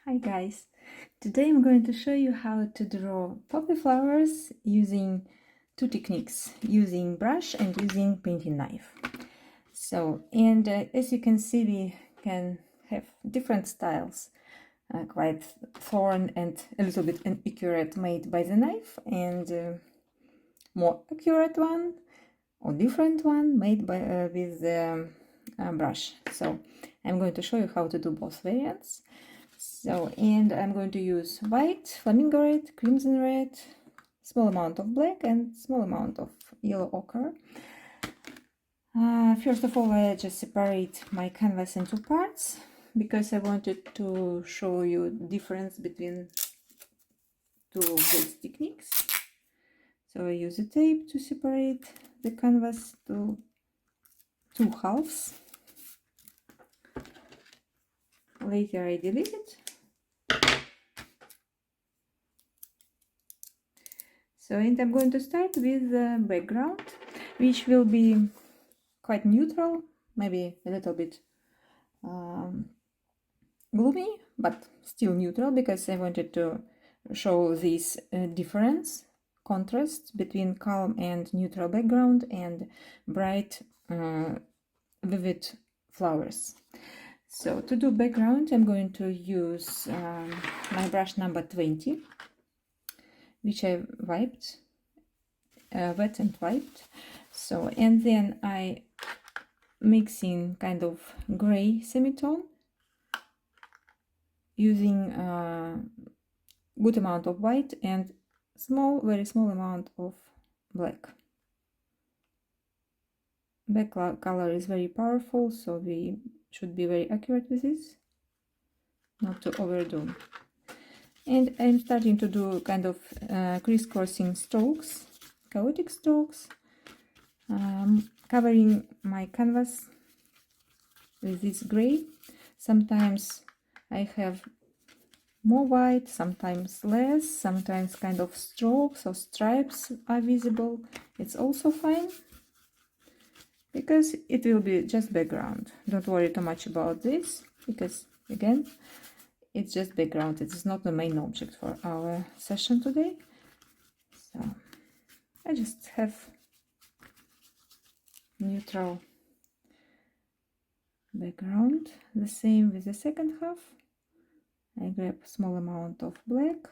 Hi guys! Today I'm going to show you how to draw poppy flowers using two techniques, using brush and using painting knife. As you can see, we can have different styles, quite thorn and a little bit inaccurate made by the knife, and more accurate one or different one made by with the brush. So I'm going to show you how to do both variants. And I'm going to use white, flamingo red, crimson red, small amount of black and small amount of yellow ochre. First of all, I just separate my canvas into parts because I wanted to show you difference between two of these techniques. So I use a tape to separate the canvas to two halves. Later I delete it. And I'm going to start with the background, which will be quite neutral, maybe a little bit gloomy, but still neutral, because I wanted to show this difference, contrast between calm and neutral background and bright, vivid flowers. So to do background, I'm going to use my brush number 20, which I wiped, wet and wiped. And then I mix in kind of gray semitone using good amount of white and very small amount of black. Black color is very powerful, so we should be very accurate with this, not to overdo. And I'm starting to do kind of crisscrossing strokes, chaotic strokes, covering my canvas with this gray. Sometimes I have more white, sometimes less, sometimes kind of strokes or stripes are visible. It's also fine, because it will be just background. Don't worry too much about this, because again, it's just background. It is not the main object for our session today. So I just have neutral background. The same with the second half. I grab a small amount of black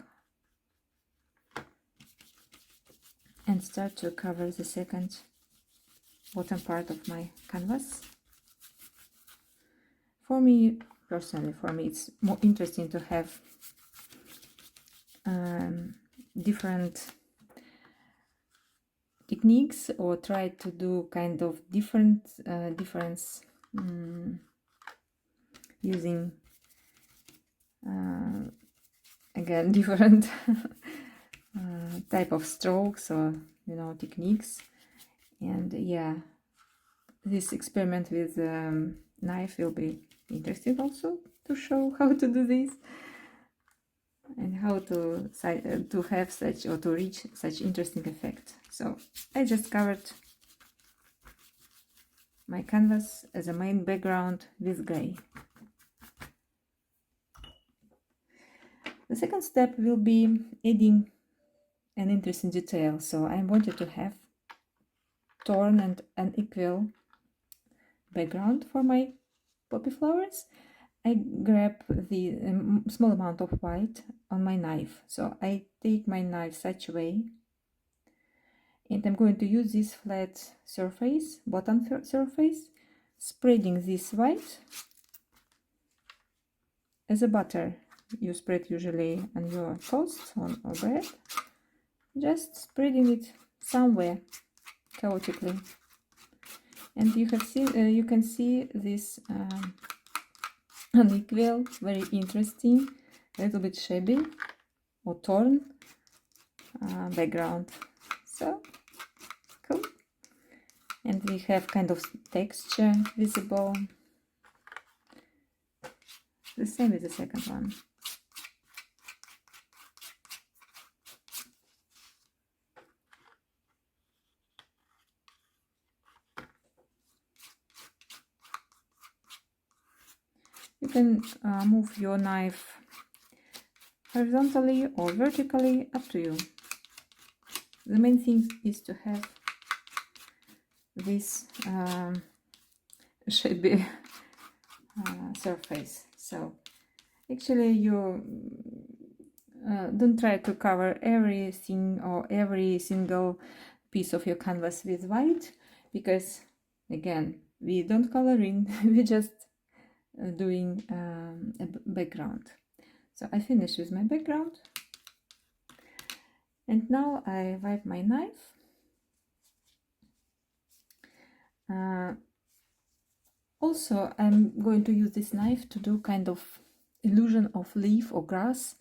and start to cover the second bottom part of my canvas. Personally, it's more interesting to have different techniques, or try to do kind of difference using again different type of strokes, or techniques. And yeah, this experiment with knife will be interesting also, to show how to do this and how to have such, or to reach such interesting effect. So I just covered my canvas as a main background with gray. The second step will be adding an interesting detail. So I wanted to have torn and unequal background for my poppy flowers. I grab the small amount of white on my knife. So I take my knife such a way, and I'm going to use this flat surface, bottom surface, spreading this white as a butter you spread usually on your toast or bread, just spreading it somewhere chaotically. And you can see this unequal, very interesting, a little bit shabby or torn background. So cool. And we have kind of texture visible. The same with the second one. You can move your knife horizontally or vertically, up to you. The main thing is to have this shapy surface. So actually you don't try to cover everything or every single piece of your canvas with white, because again, we don't color in, we're just doing a background. So I finish with my background, and now I wipe my knife. Also, I'm going to use this knife to do kind of illusion of leaf or grass.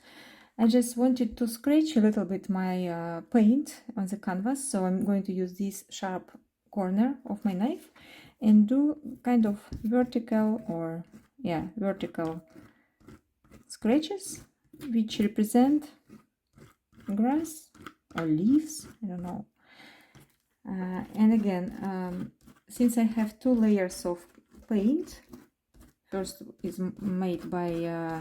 I just wanted to scratch a little bit my paint on the canvas, so I'm going to use this sharp corner of my knife and do kind of vertical or vertical scratches which represent grass or leaves, I don't know. And again, since I have two layers of paint, first is made by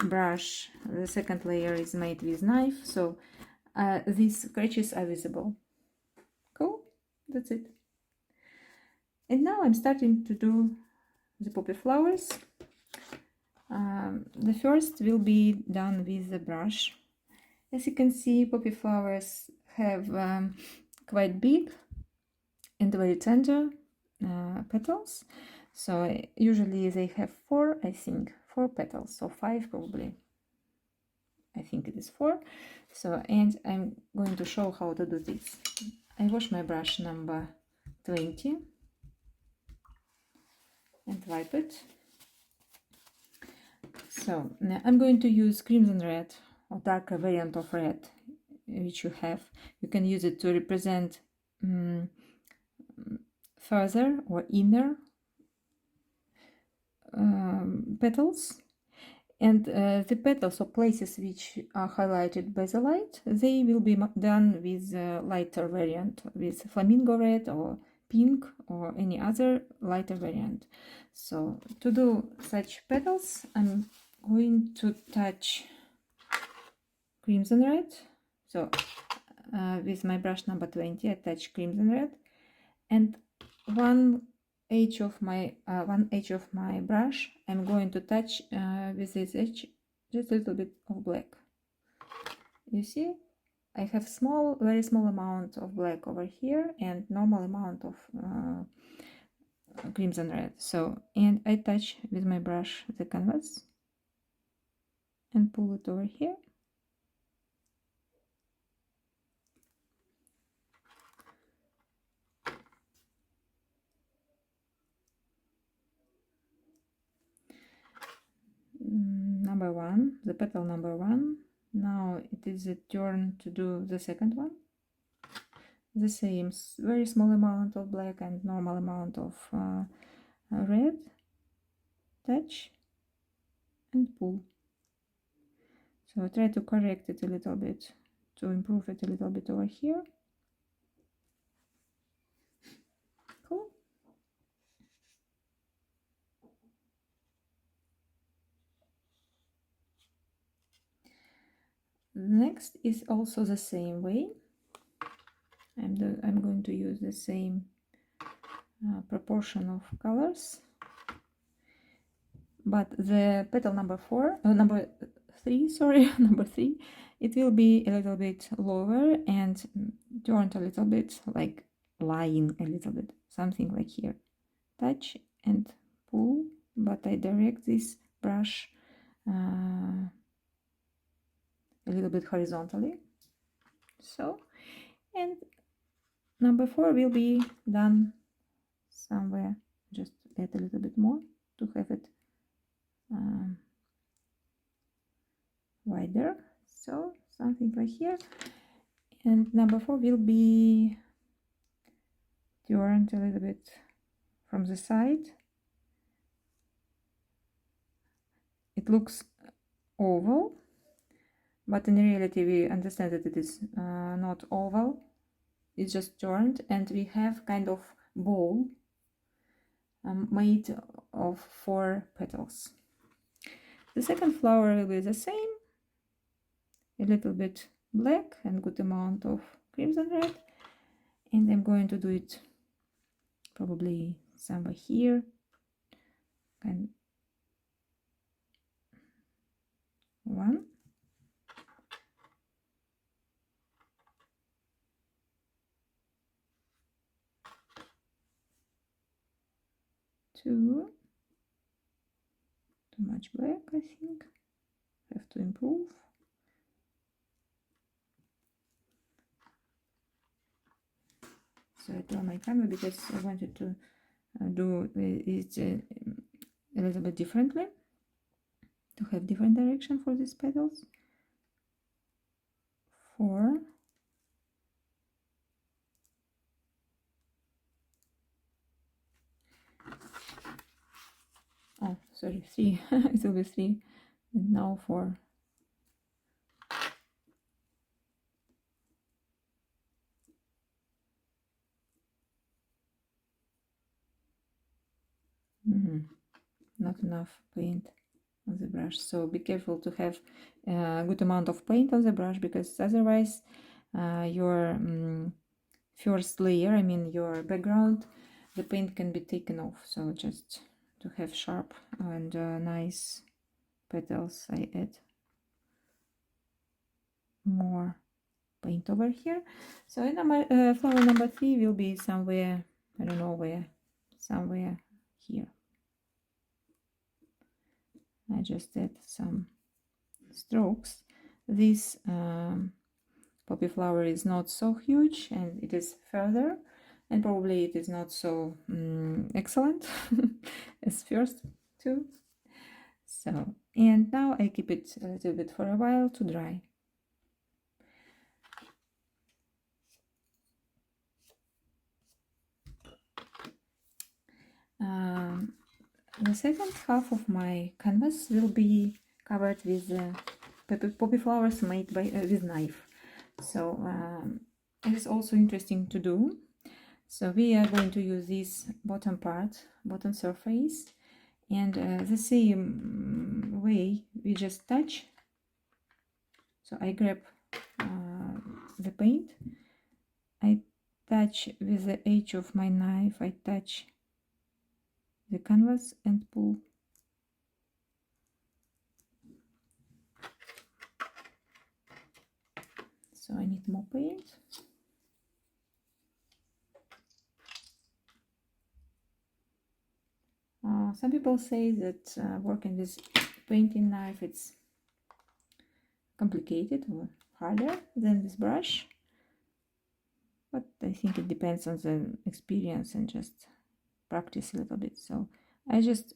brush, the second layer is made with knife, so these scratches are visible. Cool, that's it. And now I'm starting to do the poppy flowers. The first will be done with the brush. As you can see, poppy flowers have quite big and very tender petals. So usually they have four petals, so five probably. I think it is four. So, and I'm going to show how to do this. I wash my brush number 20 and wipe it. So now I'm going to use crimson red or darker variant of red which you have. You can use it to represent further or inner petals, and the petals or places which are highlighted by the light, they will be done with a lighter variant, with flamingo red or pink or any other lighter variant. So to do such petals, I'm going to touch crimson red. So with my brush number 20, I touch crimson red, and one edge of my brush I'm going to touch with this edge just a little bit of black. You see, I have very small amount of black over here and normal amount of crimson red. So, and I touch with my brush the canvas and pull it over here. Number one, the petal number one. Now it is a turn to do the second one. The same, very small amount of black and normal amount of red. Touch and pull. So I try to correct it a little bit, to improve it a little bit over here. Cool. Next is also the same way. I'm going to use the same proportion of colors, but the petal number three, number three, it will be a little bit lower and turned a little bit, like lying a little bit, something like here. Touch and pull, but I direct this brush a little bit horizontally. So, and number four will be done somewhere, just add a little bit more to have it wider, so something like here. And number four will be turned a little bit from the side. It looks oval, but in reality we understand that it is not oval, it's just turned, and we have kind of bowl made of 4 petals. The second flower will be the same, a little bit black and good amount of crimson red, and I'm going to do it probably somewhere here, and 1, 2, too much black, I think, have to improve. So I turn my camera because I wanted to do it a little bit differently, to have different direction for these petals. 4, oh sorry, 3, it will be 3, and now 4. Not enough paint on the brush, so be careful to have a good amount of paint on the brush, because otherwise your first layer, I mean your background, the paint can be taken off. So just to have sharp and nice petals, I add more paint over here. So in flower number 3 will be somewhere, I don't know where, somewhere here. I just add some strokes. This poppy flower is not so huge, and it is further, and probably it is not so excellent as first two. So, and now I keep it a little bit for a while to dry. The second half of my canvas will be covered with poppy flowers made by with knife. So it is also interesting to do. So we are going to use this bottom part, bottom surface, and the same way we just touch. So I grab the paint, I touch with the edge of my knife, I touch the canvas and pull. So I need more paint. Some people say that working with painting knife it's complicated or harder than this brush, but I think it depends on the experience and just practice a little bit. So I just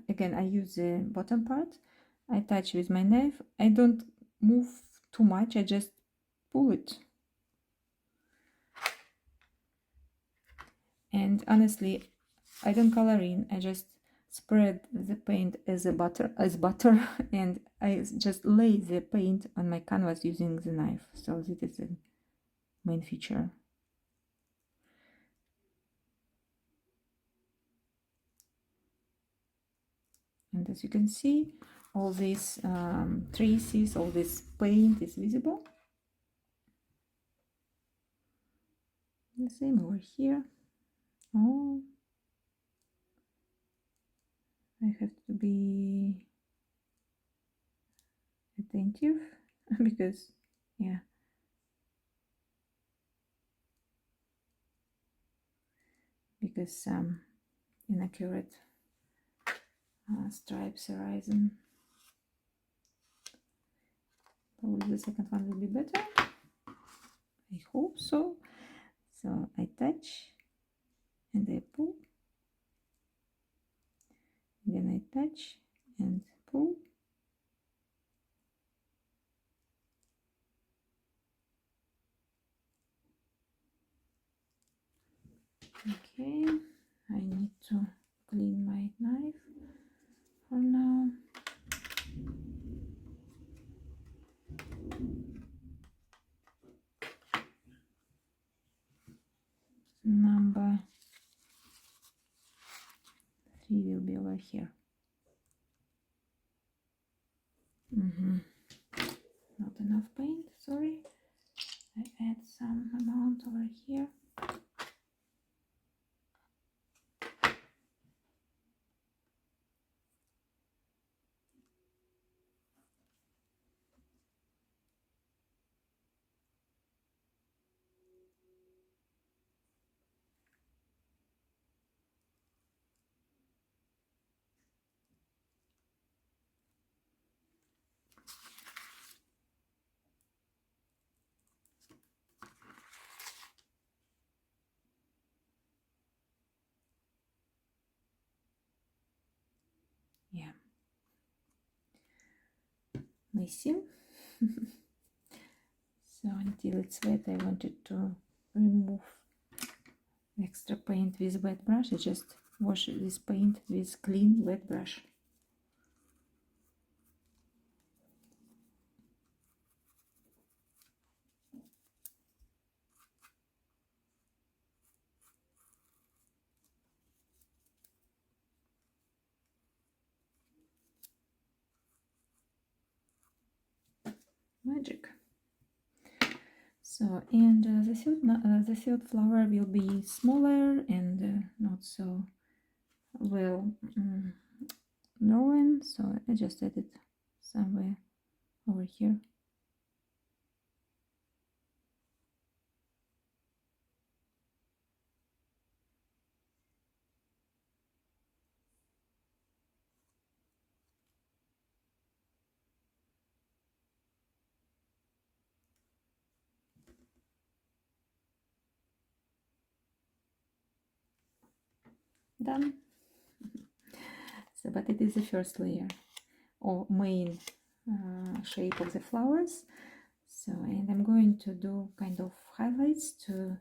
again I use the bottom part, I touch with my knife, I don't move too much, I just pull it. And honestly, I don't color in, I just spread the paint as butter and I just lay the paint on my canvas using the knife. So this is the main feature. And as you can see, all these traces, all this paint is visible. The same over here. Oh, I have to be attentive because, yeah, because some inaccurate stripes arising. Probably the second one will be better. I hope so. So I touch and I pull. Then I touch and pull. Okay, I need to clean my knife for now. Number 3 will be over here. Not enough. enough paint, sorry. I add some amount over here. Yeah, messy. So until it's wet, I wanted to remove extra paint with wet brush. I just wash this paint with clean wet brush. Magic. So, and the third flower will be smaller and not so well drawn. So I just added somewhere over here. Done. So, but it is the first layer or main shape of the flowers. So, and I'm going to do kind of highlights to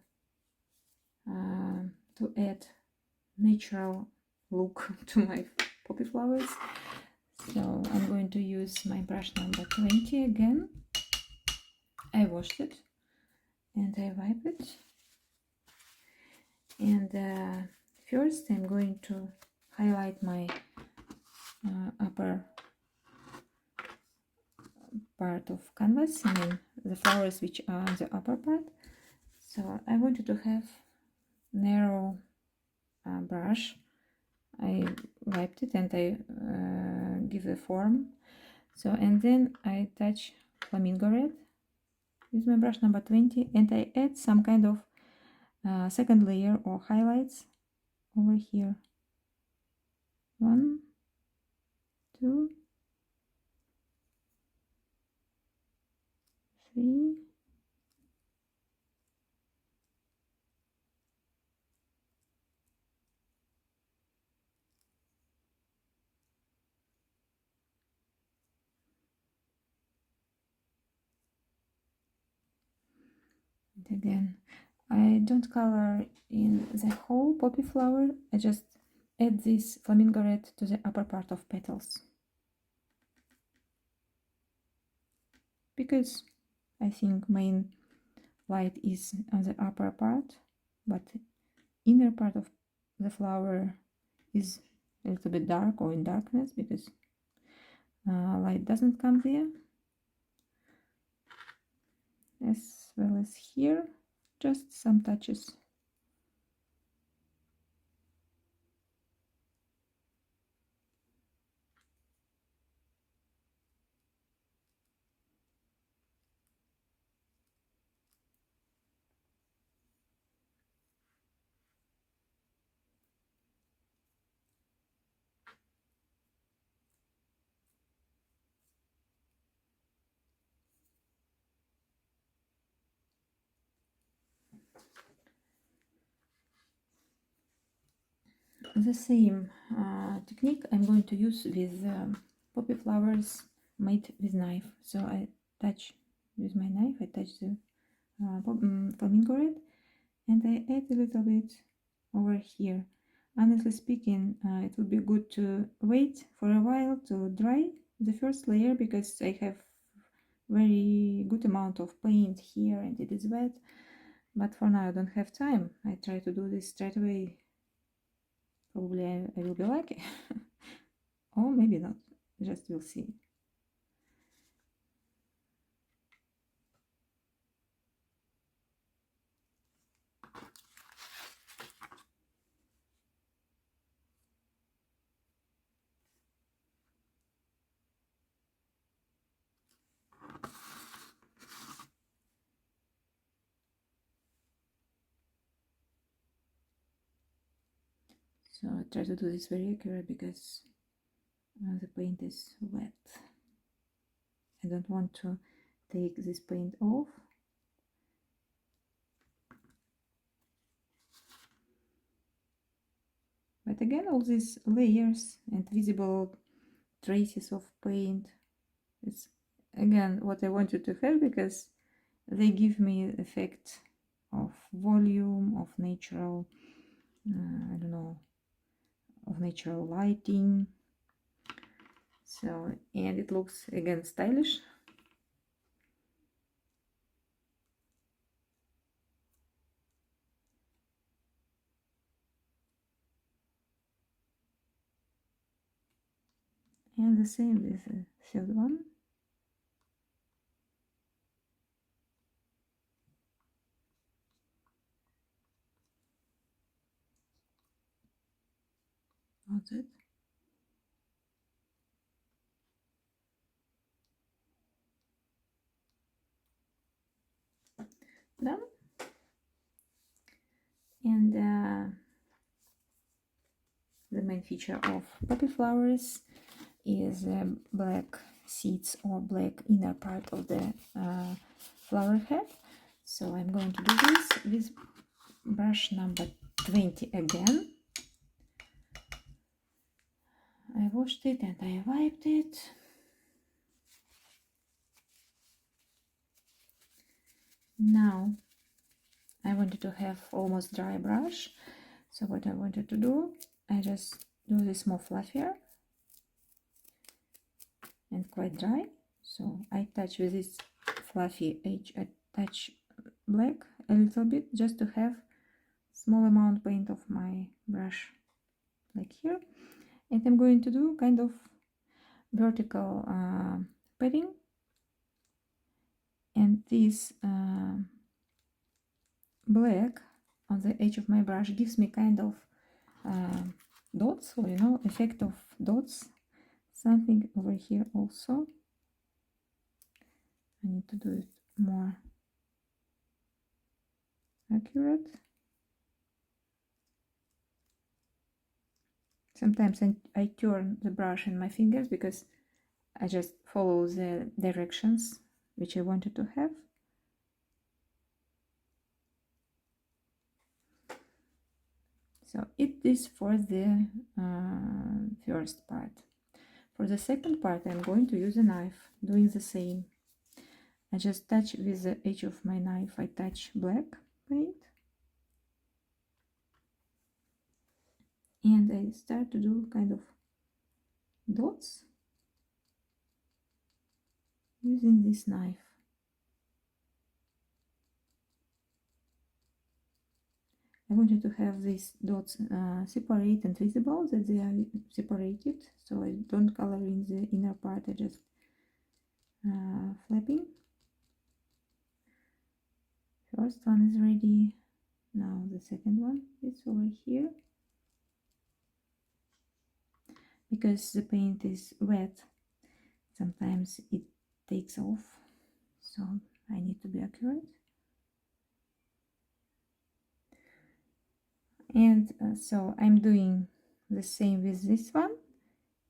add natural look to my poppy flowers. So I'm going to use my brush number 20 again. I washed it and I wipe it. And first I'm going to highlight my upper part of canvas, I mean the flowers which are on the upper part. So I wanted to have narrow brush. I wiped it and I give the form. So and then I touch flamingo red with my brush number 20 and I add some kind of second layer or highlights over here. 1, 2, 3, and again I don't color in the whole poppy flower, I just add this flamingo red to the upper part of petals because I think main light is on the upper part, but inner part of the flower is a little bit dark or in darkness because light doesn't come there, as well as here, just some touches. The same technique I'm going to use with poppy flowers made with knife. So I touch with my knife, I touch the flamingo red and I add a little bit over here. Honestly speaking, it would be good to wait for a while to dry the first layer because I have very good amount of paint here and it is wet, but for now I don't have time. I try to do this straight away. Probably I will be lucky or maybe not, just we'll see. So I try to do this very accurate because the paint is wet. I don't want to take this paint off. But again, all these layers and visible traces of paint, it's again what I wanted to have, because they give me effect of volume, of natural, I don't know, of natural lighting. So, and it looks again stylish. And the same with the third one. That's it. Done. And the main feature of poppy flowers is black seeds or black inner part of the flower head. So I'm going to do this with brush number 20 again. I washed it and I wiped it. Now I wanted to have almost dry brush. So what I wanted to do, I just do this more fluffier and quite dry. So I touch with this fluffy edge, I touch black a little bit just to have small amount paint of my brush like here. And I'm going to do kind of vertical padding, and this black on the edge of my brush gives me kind of dots, or effect of dots. Something over here also. I need to do it more accurate. Sometimes I turn the brush in my fingers because I just follow the directions which I wanted to have. So it is for the first part. For the second part, I'm going to use a knife, doing the same. I just touch with the edge of my knife, I touch black paint. And I start to do kind of dots using this knife. I wanted to have these dots separate and visible, that they are separated, so I don't color in the inner part, I just flapping. First one is ready. Now the second one is over here. Because the paint is wet, sometimes it takes off, so I need to be accurate. And so I'm doing the same with this one,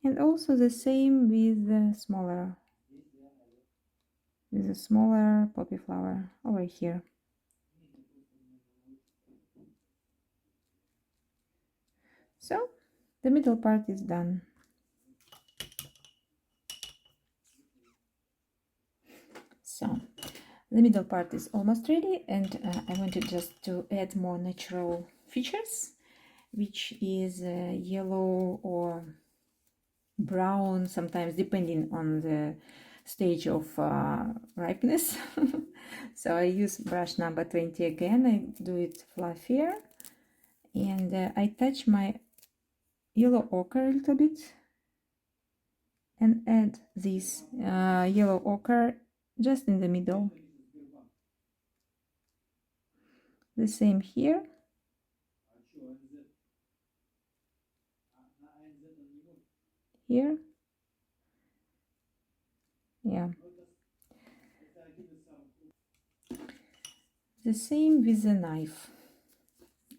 and also the same with the smaller poppy flower over here. So the middle part is done. So the middle part is almost ready, and I wanted just to add more natural features, which is yellow or brown, sometimes depending on the stage of ripeness. So I use brush number 20 again, I do it fluffier, and I touch my yellow ochre a little bit and add this yellow ochre just in the middle. The same here. Here. Yeah. The same with the knife.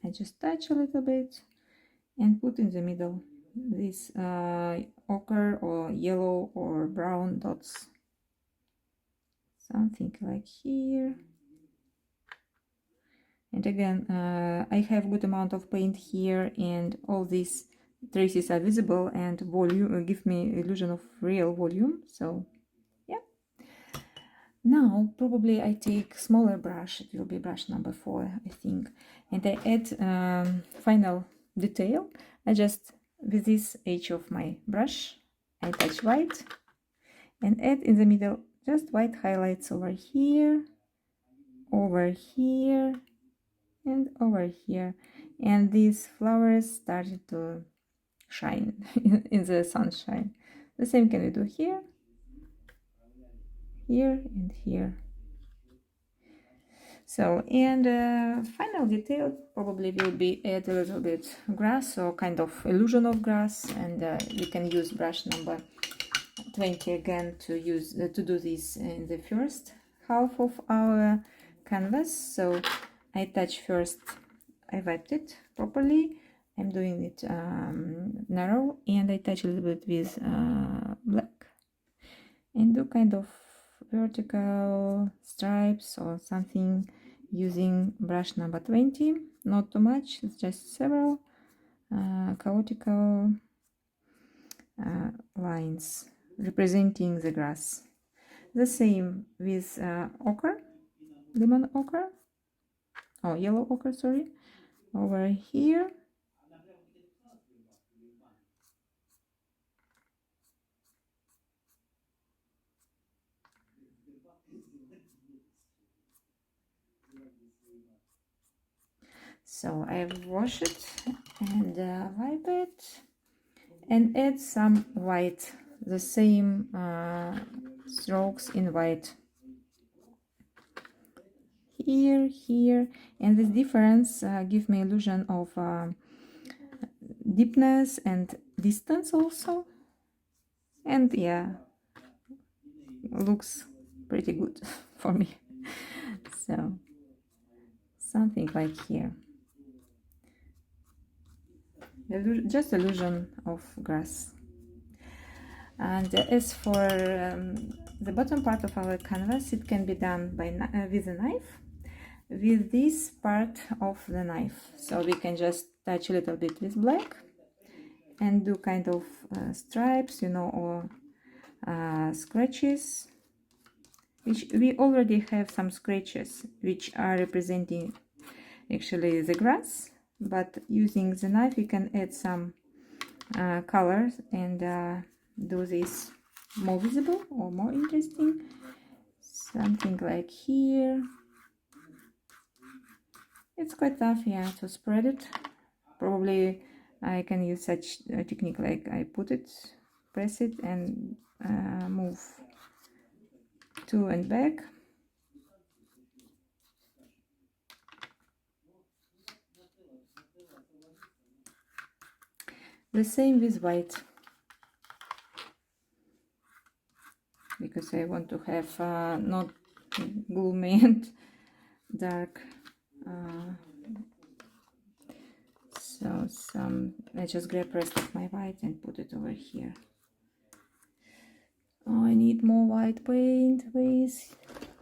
I just touch a little bit and put in the middle this ochre or yellow or brown dots, something like here. And again, I have good amount of paint here, and all these traces are visible, and volume give me illusion of real volume. So yeah. Now probably I take smaller brush. It will be brush number 4, I think, and I add final detail. I just, with this edge of my brush, I touch white and add in the middle just white highlights over here, and over here, and these flowers started to shine in the sunshine. The same can we do here, and here. So, and final detail probably will be add a little bit grass or kind of illusion of grass, and we can use brush number 20 again to use to do this in the first half of our canvas. So I touch first, I wiped it properly, I'm doing it narrow, and I touch a little bit with black and do kind of vertical stripes or something using brush number 20. Not too much, it's just several chaotical lines representing the grass. The same with ochre, lemon ochre, or yellow ochre, sorry, over here. So I wash it and wipe it and add some white, the same strokes in white here, and this difference give me illusion of deepness and distance also, and yeah, looks pretty good for me. So something like here, just illusion of grass. And as for the bottom part of our canvas, it can be done by with a knife, with this part of the knife. So we can just touch a little bit with black and do kind of stripes, you know, or scratches, which we already have some scratches which are representing actually the grass, but using the knife we can add some colors and do this more visible or more interesting, something like here. It's quite tough, yeah, to spread it. Probably I can use such a technique like I put it, press it, and move to and back. The same with white, because I want to have not gloomy and dark. So I just grab rest of my white and put it over here. Oh, I need more white paint with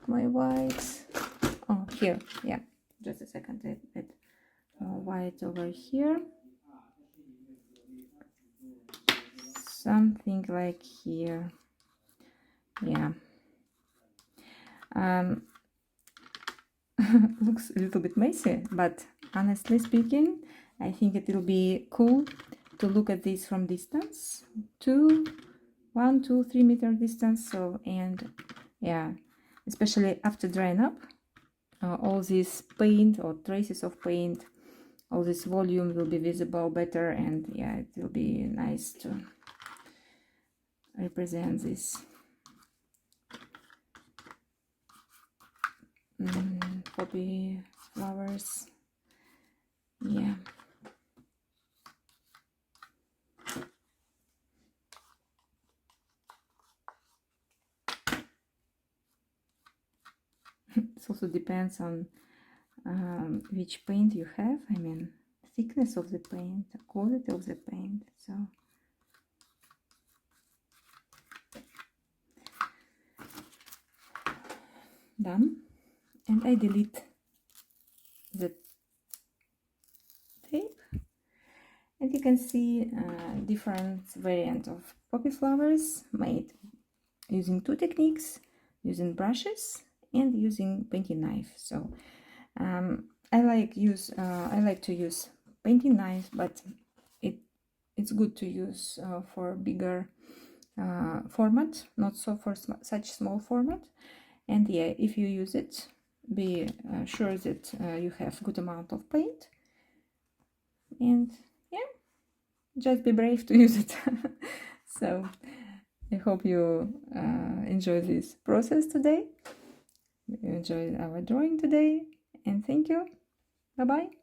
my whites. Oh, here, yeah, just a second. Add more white over here, something like here. Yeah. Looks a little bit messy, but honestly speaking, I think it will be cool to look at this from distance, 1, 2, 3 meter distance. So, and yeah, especially after drying up, all this paint or traces of paint, all this volume will be visible better, and yeah, it will be nice to represent this poppy flowers. Yeah. It also depends on which paint you have. I mean, thickness of the paint, the quality of the paint. So done, and I delete the tape, and you can see different variant of poppy flowers made using two techniques, using brushes and using painting knife. So I like to use painting knife, but it's good to use for bigger format, not so for such small format. And yeah, if you use it, be sure that you have good amount of paint, and yeah, just be brave to use it. So I hope you enjoy this process today, you enjoyed our drawing today, and thank you. Bye bye.